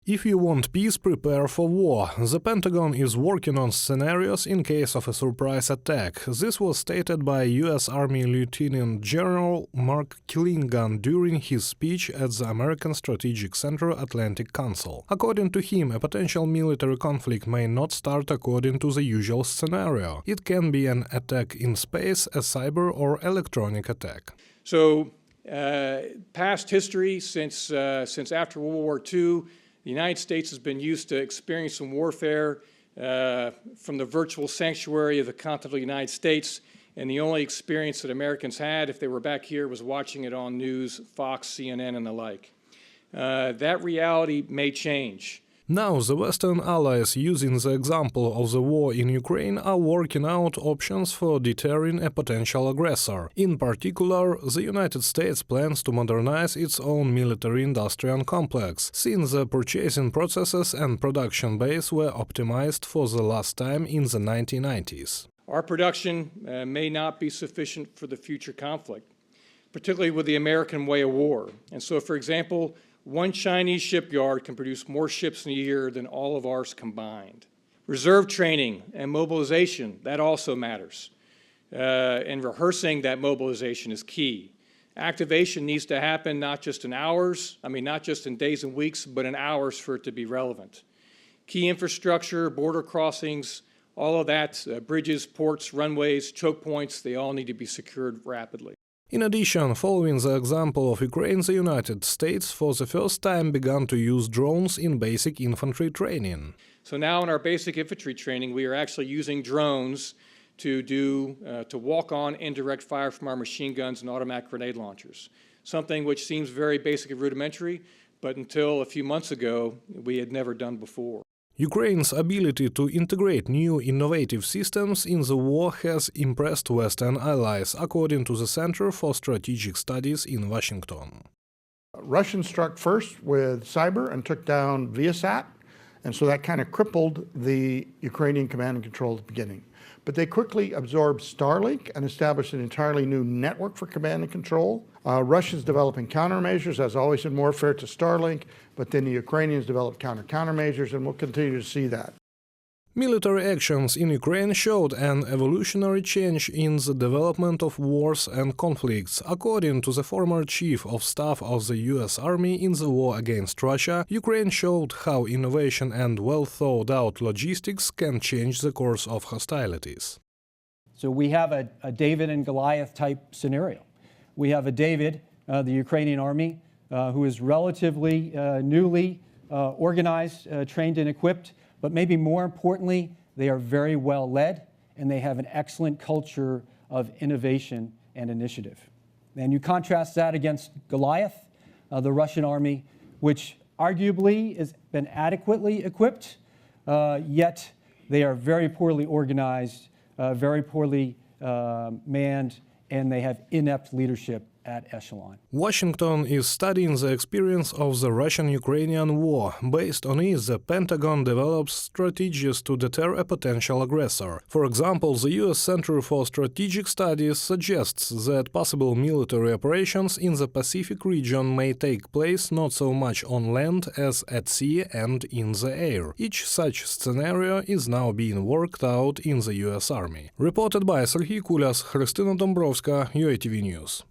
If you want peace, prepare for war. The Pentagon is working on scenarios in case of a surprise attack. This was stated by U.S. Army Lieutenant General Mark Clingan during his speech at the American Strategic Center Atlantic Council. According to him, a potential military conflict may not start according to the usual scenario. It can be an attack in space, a cyber or electronic attack. So, past history, since after World War II, the United States has been used to experiencing warfare from the virtual sanctuary of the continental United States, and the only experience that Americans had, if they were back here, was watching it on news, Fox, CNN, and the like. That reality may change. Now the Western allies, using the example of the war in Ukraine, are working out options for deterring a potential aggressor. In particular, the United States plans to modernize its own military-industrial complex, since the purchasing processes and production base were optimized for the last time in the 1990s. Our production may not be sufficient for the future conflict, particularly with the American way of war. And so, for example, one Chinese shipyard can produce more ships in a year than all of ours combined. Reserve training and mobilization, that also matters. And rehearsing that mobilization is key. Activation needs to happen not just in hours, not just in days and weeks, but in hours for it to be relevant. Key infrastructure, border crossings, all of that, bridges, ports, runways, choke points, they all need to be secured rapidly. In addition, following the example of Ukraine, the United States for the first time began to use drones in basic infantry training. So now in our basic infantry training, we are actually using drones to walk on indirect fire from our machine guns and automatic grenade launchers, something which seems very basic and rudimentary, but until a few months ago, we had never done before. Ukraine's ability to integrate new innovative systems in the war has impressed Western allies, according to the Center for Strategic Studies in Washington. Russians struck first with cyber and took down Viasat, and so that kind of crippled the Ukrainian command and control at the beginning. But they quickly absorbed Starlink and established an entirely new network for command and control. Russians developing countermeasures, as always in warfare, to Starlink, but then the Ukrainians developed countermeasures, and we'll continue to see that. Military actions in Ukraine showed an evolutionary change in the development of wars and conflicts. According to the former chief of staff of the U.S. Army in the war against Russia, Ukraine showed how innovation and well-thought-out logistics can change the course of hostilities. So we have a David and Goliath type scenario. We have a David, the Ukrainian army, who is relatively newly organized, trained and equipped, but maybe more importantly, they are very well led and they have an excellent culture of innovation and initiative. And you contrast that against Goliath, the Russian army, which arguably has been adequately equipped, yet they are very poorly organized, very poorly manned, and they have inept leadership at echelon. Washington is studying the experience of the Russian-Ukrainian war. Based on it, the Pentagon develops strategies to deter a potential aggressor. For example, the U.S. Center for Strategic Studies suggests that possible military operations in the Pacific region may take place not so much on land as at sea and in the air. Each such scenario is now being worked out in the U.S. Army. Reported by Serhiy Kulyas, Христина Домбровська, UATV News.